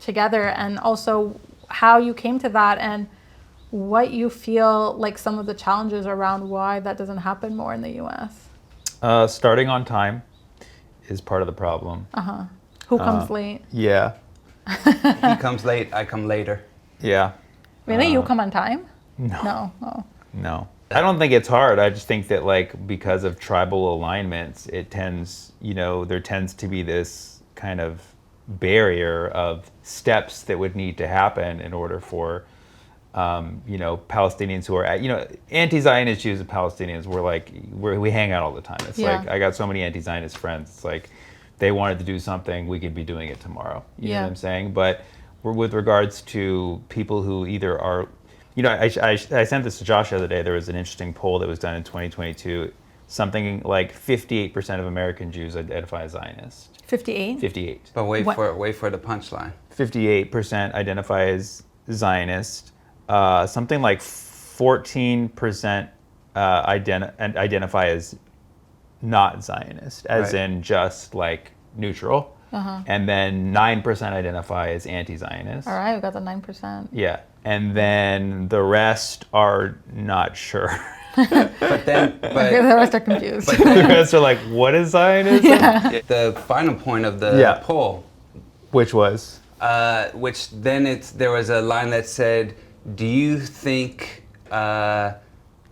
together, and also how you came to that, and what you feel some of the challenges around why that doesn't happen more in the U.S. Starting on time is part of the problem. Who comes late? Yeah. He comes late, I come later. Yeah. Really? You come on time? No. No. Oh. No. I don't think it's hard. I just think that because of tribal alignments, there tends to be this kind of barrier of steps that would need to happen in order for Palestinians who are anti-Zionist Jews and Palestinians we hang out all the time. It's I got so many anti-Zionist friends. It's they wanted to do something, we could be doing it tomorrow. You know what I'm saying? But with regards to people who either are, I sent this to Josh the other day. There was an interesting poll that was done in 2022. Something like 58% of American Jews identify as Zionist. 58? 58. But wait for the punchline. 58% identify as Zionist. Something like 14% identify as not Zionist, as in just like neutral. And then 9% identify as anti-Zionist. All right, we got the 9%. Yeah. And then the rest are not sure. But then, Okay, the rest are confused. The rest are like, what is Zionism? the final point of the poll, Which was? which then there was a line that said, "Do you think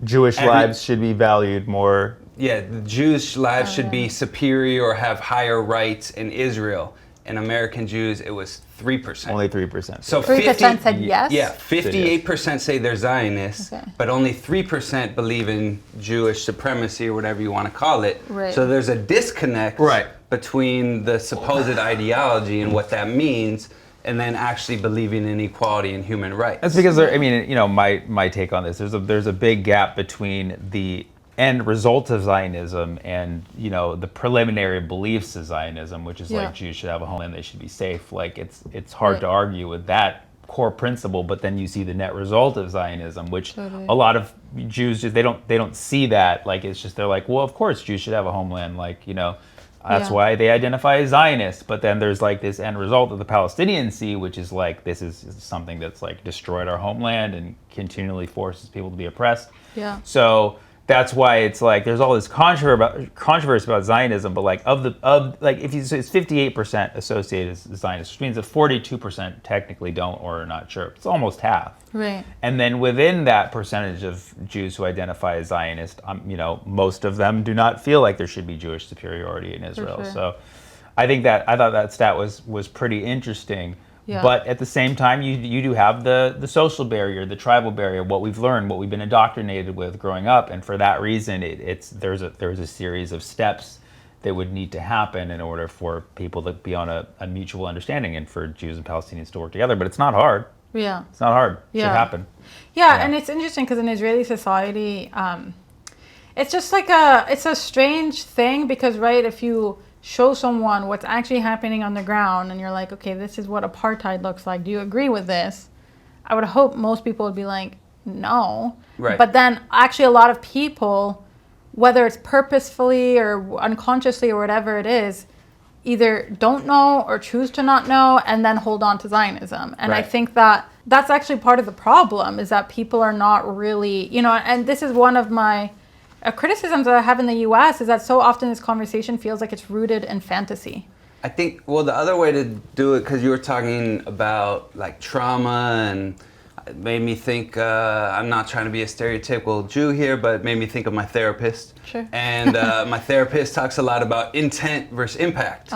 Jewish lives should be valued more?" Yeah, the Jewish lives should be superior or have higher rights in Israel. In American Jews, it was 3%. Only 3%. So 3% said yes? Yeah, 58% say they're Zionists, but only 3% believe in Jewish supremacy or whatever you want to call it. Right. So there's a disconnect between the supposed ideology and what that means, and then actually believing in equality and human rights. That's because my take on this, there's a big gap between the end result of Zionism and the preliminary beliefs of Zionism, which is like Jews should have a homeland, they should be safe. Like it's hard to argue with that core principle, but then you see the net result of Zionism, which a lot of Jews just they don't see that. Like it's just they're like, well, of course Jews should have a homeland. Like that's why they identify as Zionist. But then there's like this end result that the Palestinians see, which is like this is something that's like destroyed our homeland and continually forces people to be oppressed. Yeah. So that's why it's like there's all this controversy about Zionism, but like if you say it's 58% associated as Zionist, which means that 42% technically don't or are not sure. It's almost half. Right. And then within that percentage of Jews who identify as Zionist, most of them do not feel like there should be Jewish superiority in Israel. Sure. So I thought that stat was pretty interesting. Yeah. But at the same time, you do have the social barrier, the tribal barrier, what we've learned, what we've been indoctrinated with growing up, and for that reason, there's a series of steps that would need to happen in order for people to be on a mutual understanding and for Jews and Palestinians to work together. But it's not hard. Yeah. It's not hard. It should happen. Yeah, and it's interesting because in Israeli society, it's just like it's a strange thing because if you show someone what's actually happening on the ground and you're like, okay, this is what apartheid looks like, do you agree with this? I would hope most people would be like, no. Right. But then actually a lot of people, whether it's purposefully or unconsciously or whatever it is, either don't know or choose to not know and then hold on to Zionism. And I think that that's actually part of the problem, is that people are not really, and this is one of my criticisms that I have in the U.S. is that so often this conversation feels like it's rooted in fantasy. I think, the other way to do it, because you were talking about like trauma, and it made me think, I'm not trying to be a stereotypical Jew here, but it made me think of my therapist. Sure. And my therapist talks a lot about intent versus impact.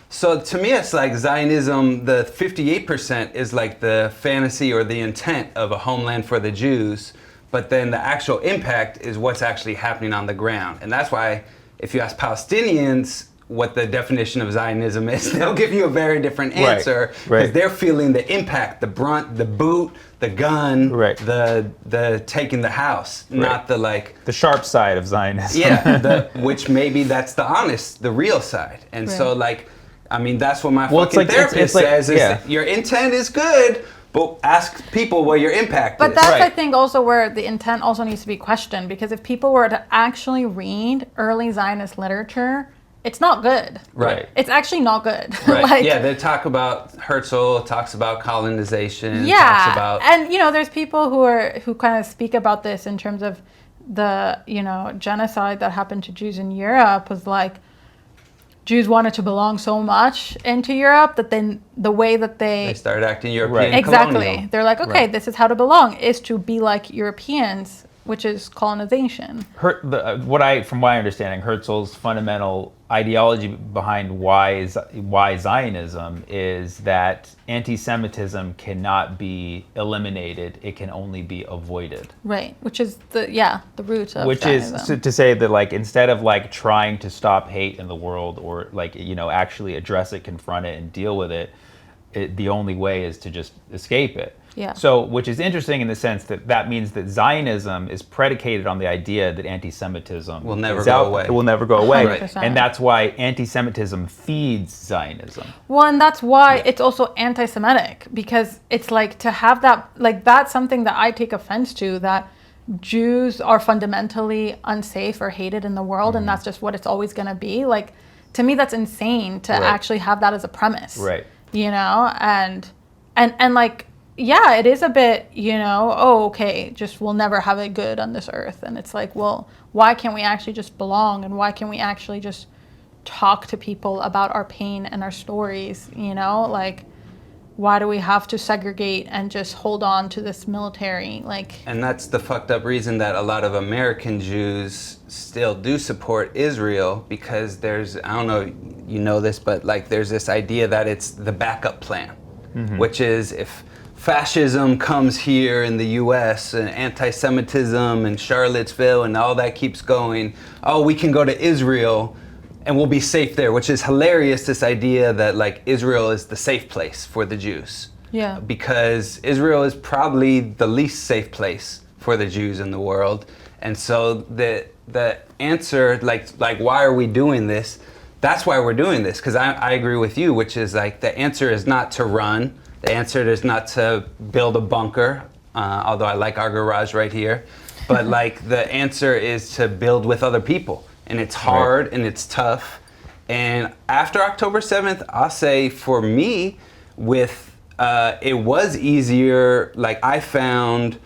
So to me, it's like Zionism, the 58% is like the fantasy or the intent of a homeland for the Jews. But then the actual impact is what's actually happening on the ground. And that's why if you ask Palestinians what the definition of Zionism is, they'll give you a very different answer. Because they're feeling the impact, the brunt, the boot, the gun, the taking the house, not the sharp side of Zionism. Which maybe that's the real side. And so that's what my therapist says is your intent is good, but ask people what your impact is. But that's, I think, also where the intent also needs to be questioned, because if people were to actually read early Zionist literature, it's not good. Right. It's actually not good. Right. They talk about Herzl, talks about colonization, talks about... And, there's people who kind of speak about this in terms of the, genocide that happened to Jews in Europe was like, Jews wanted to belong so much into Europe that then the way that they started acting European. Exactly. Colonial. They're like, okay, this is how to belong, is to be like Europeans, which is colonization. From what I understanding, Herzl's fundamental ideology behind why Zionism is that anti-Semitism cannot be eliminated; it can only be avoided. Right, which is the root of which Zionism. Is to say that instead of trying to stop hate in the world or actually address it, confront it, and deal with it, the only way is to just escape it. Yeah. So, which is interesting in the sense that means that Zionism is predicated on the idea that anti-Semitism will never go away. It will never go away. 100%. And that's why anti-Semitism feeds Zionism. Well, and that's why it's also anti-Semitic, because it's like to have that, that's something that I take offense to, that Jews are fundamentally unsafe or hated in the world, and that's just what it's always going to be. Like, to me, that's insane to actually have that as a premise. Right. You know, and like, yeah, it is a bit, you know, oh, okay, just we'll never have it good on this earth. And it's like, well, why can't we actually just belong? And why can't we actually just talk to people about our pain and our stories, you know? Like, why do we have to segregate and just hold on to this military? Like, and that's the fucked up reason that a lot of American Jews still do support Israel, because there's, I don't know, you know this, but like there's this idea that it's the backup plan, which is if fascism comes here in the US and anti-Semitism and Charlottesville and all that keeps going, oh, we can go to Israel and we'll be safe there, which is hilarious, this idea that like Israel is the safe place for the Jews. yeah. Because Israel is probably the least safe place for the Jews in the world. And so the answer, like why are we doing this? That's why we're doing this, because I agree with you, which is like the answer is not to run. The answer is not to build a bunker, although I like our garage right here. But like the answer is to build with other people. And it's hard and it's tough. And after October 7th, I'll say for me, it was easier. Like I found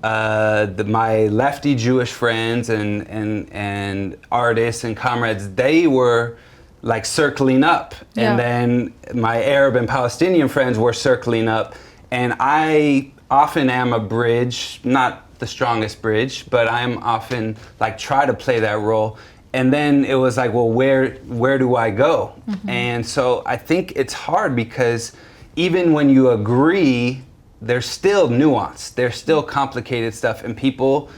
my lefty Jewish friends and artists and comrades, they were like circling up. Yeah. And then my Arab and Palestinian friends were circling up. And I often am a bridge, not the strongest bridge, but I'm often like try to play that role. And then it was like, well, where do I go? And so I think it's hard because even when you agree, there's still nuance. There's still complicated stuff. And people,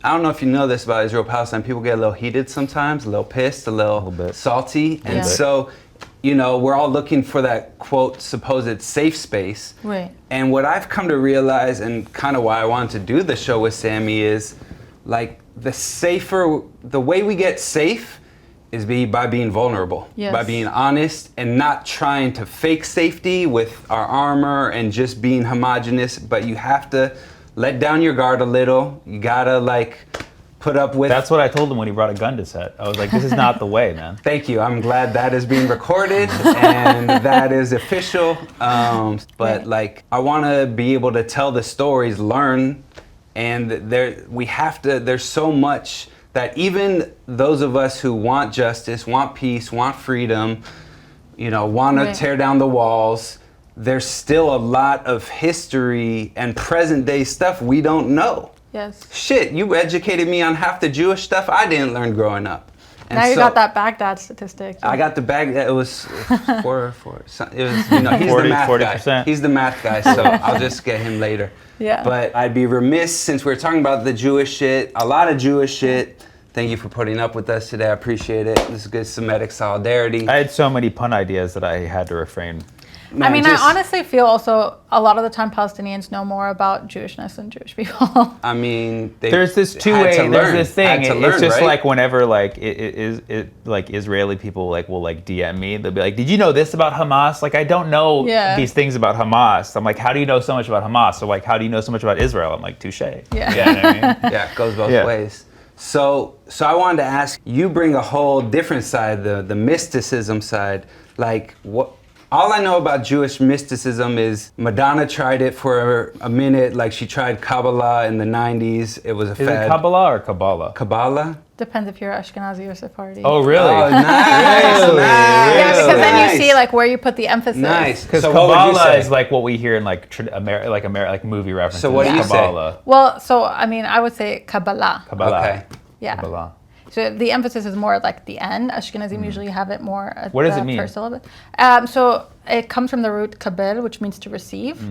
I don't know if you know this about Israel-Palestine, people get a little heated sometimes, a little pissed, a little salty. And so, you know, we're all looking for that, quote, supposed safe space. Right. And what I've come to realize, and kind of why I wanted to do the show with Sammy, is like the way we get safe is by being vulnerable, by being honest and not trying to fake safety with our armor and just being homogenous, but you have to let down your guard a little. You gotta like put up with. That's what I told him when he brought a gun to set. I was like, this is not the way, man. Thank you. I'm glad that is being recorded and that is official. But like, I want to be able to tell the stories, learn, and there's so much that even those of us who want justice, want peace, want freedom, you know, want to tear down the walls, there's still a lot of history and present day stuff we don't know. Yes. Shit, you educated me on half the Jewish stuff I didn't learn growing up. And now you so, got that Baghdad statistic. I got the Baghdad. It was four. It was, you know, he's 40, the math 40%. guy. He's the math guy, so I'll just get him later. Yeah. But I'd be remiss, since we're talking about the Jewish shit, a lot of Jewish shit. Thank you for putting up with us today. I appreciate it. This is good Semitic solidarity. I had so many pun ideas that I had to refrain. Man, I mean, I honestly feel also a lot of the time Palestinians know more about Jewishness than Jewish people. I mean, There's this two-way. There's this thing. It's just like whenever like like Israeli people like will like DM me, they'll be like, "Did you know this about Hamas?" Like I don't know these things about Hamas. I'm like, "How do you know so much about Hamas?" So like, "How do you know so much about Israel?" I'm like, "Touche." Yeah. You know what I mean? Yeah, it goes both ways. So I wanted to ask, you bring a whole different side, the mysticism side. Like what? All I know about Jewish mysticism is Madonna tried it for a minute, like she tried Kabbalah in the 90s. It was a fad. Is it Kabbalah or Kabbalah? Kabbalah? Depends if you're Ashkenazi or Sephardi. Oh, really? Oh, nice. Really? Nice. Yeah, because then Nice. you see like where you put the emphasis. Nice. Because So what would you Kabbalah say? is like what we hear in like like movie references. So what do you say? Kabbalah. Well, so I mean, I would say Kabbalah. Kabbalah. Okay. Yeah. Kabbalah. So the emphasis is more like the end. Ashkenazim usually have it more at What does the it mean? first syllable. So it comes from the root kabel, which means to receive.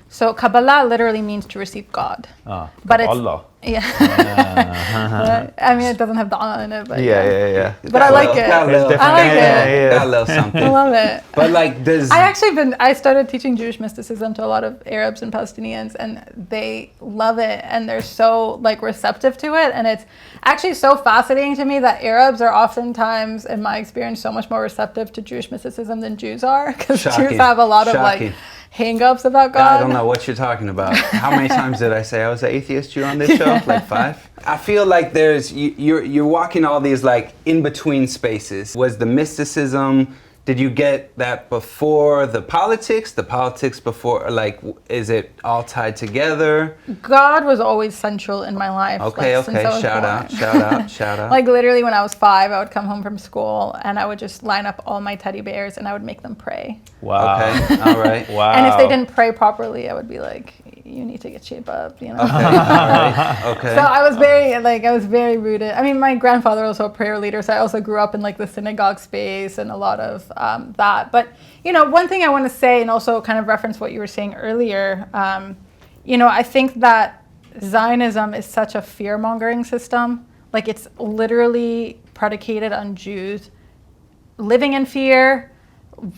So Kabbalah literally means to receive God. But Kabbalah. But, I mean, it doesn't have the "ah" in it, but Yeah. But I like it. Got a little, I like it. Got a little something. I love it. But like, does I started teaching Jewish mysticism to a lot of Arabs and Palestinians, and they love it, and they're so like receptive to it, and it's actually so fascinating to me that Arabs are oftentimes, in my experience, so much more receptive to Jewish mysticism than Jews are, because Jews have a lot of Shocking. like hang-ups about God. I don't know what you're talking about. How many times did I say I was an atheist Jew on this show? like 5. I feel like you're walking all these like in between spaces. Was the mysticism? Did you get that before the politics? The politics before, like, is it all tied together? God was always central in my life. Okay, like, since I was shout born. out. Like literally when I was 5, I would come home from school and I would just line up all my teddy bears and I would make them pray. Wow. Okay, all right. Wow. And if they didn't pray properly, I would be like, you need to get shape up, you know? Okay, all right, okay. So I was very rooted. I mean, my grandfather was also a prayer leader, so I also grew up in like the synagogue space and a lot of that. But, you know, one thing I want to say, and also kind of reference what you were saying earlier, you know, I think that Zionism is such a fear-mongering system. Like, it's literally predicated on Jews living in fear,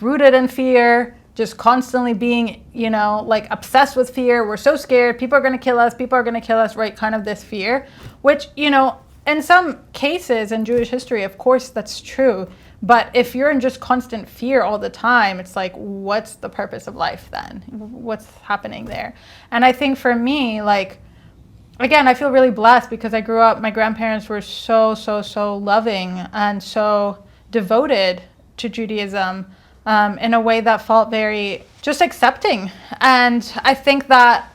rooted in fear, just constantly being, you know, like obsessed with fear. We're so scared. People are going to kill us, right? Kind of this fear, which, you know, in some cases in Jewish history, of course, that's true. But if you're in just constant fear all the time, it's like, what's the purpose of life then? What's happening there? And I think for me, like, again, I feel really blessed because I grew up, my grandparents were so loving and so devoted to Judaism. In a way that felt very just accepting. And I think that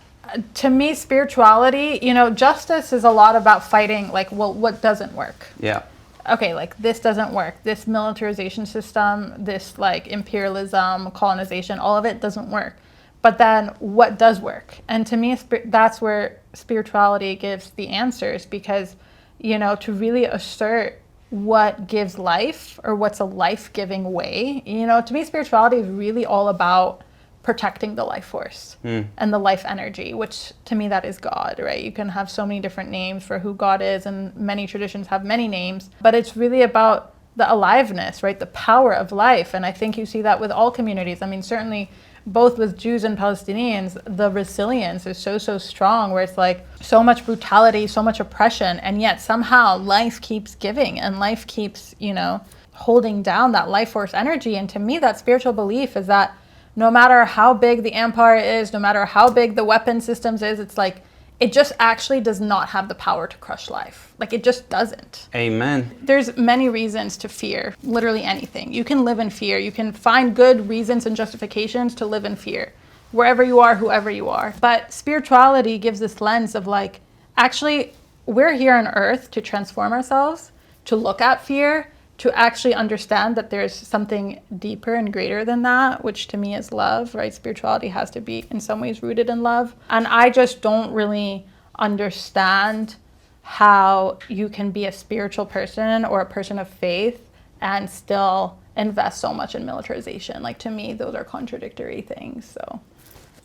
to me, spirituality, you know, justice is a lot about fighting, like, well, what doesn't work? Yeah. Okay, like this doesn't work. This militarization system, this like imperialism, colonization, all of it doesn't work. But then what does work? And to me, that's where spirituality gives the answers because, you know, to really assert what gives life or what's a life-giving way. You know, to me, spirituality is really all about protecting the life force and the life energy, which to me, that is God, right? You can have so many different names for who God is, and many traditions have many names, but it's really about the aliveness, right? The power of life. And I think you see that with all communities. I mean, certainly both with Jews and Palestinians, the resilience is so strong, where it's like so much brutality, so much oppression, and yet somehow life keeps giving and life keeps, you know, holding down that life force energy. And to me, that spiritual belief is that no matter how big the empire is, no matter how big the weapon systems is, it's like, it just actually does not have the power to crush life. Like, it just doesn't. Amen. There's many reasons to fear, literally anything. You can live in fear. You can find good reasons and justifications to live in fear, wherever you are, whoever you are. But spirituality gives this lens of like, actually, we're here on earth to transform ourselves, to look at fear, to actually understand that there's something deeper and greater than that, which to me is love, right? Spirituality has to be in some ways rooted in love. And I just don't really understand how you can be a spiritual person or a person of faith and still invest so much in militarization. Like, to me, those are contradictory things. So,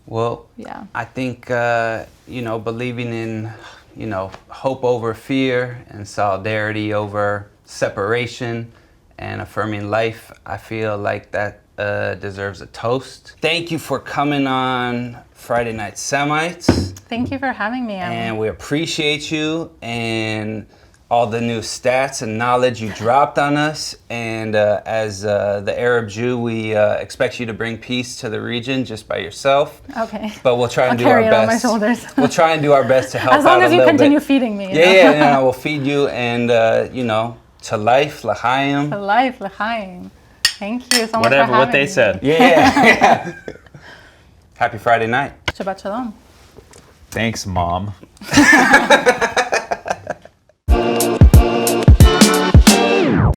well, yeah, I think, you know, believing in, you know, hope over fear and solidarity over separation and affirming life, I feel like that deserves a toast. Thank you for coming on Friday Night Semites. Thank you for having me. And we appreciate you and all the new stats and knowledge you dropped on us. And as the Arab Jew, we expect you to bring peace to the region just by yourself. Okay. But we'll try and do our carry it on my best. shoulders. We'll try and do our best to help out as long as you continue bit. feeding me. Yeah, we'll feed you, and you know, to life, l'chaim. To life, l'chaim. Thank you so much Whatever, for having what they me. said. Yeah. Happy Friday night. Shabbat shalom. Thanks, Mom.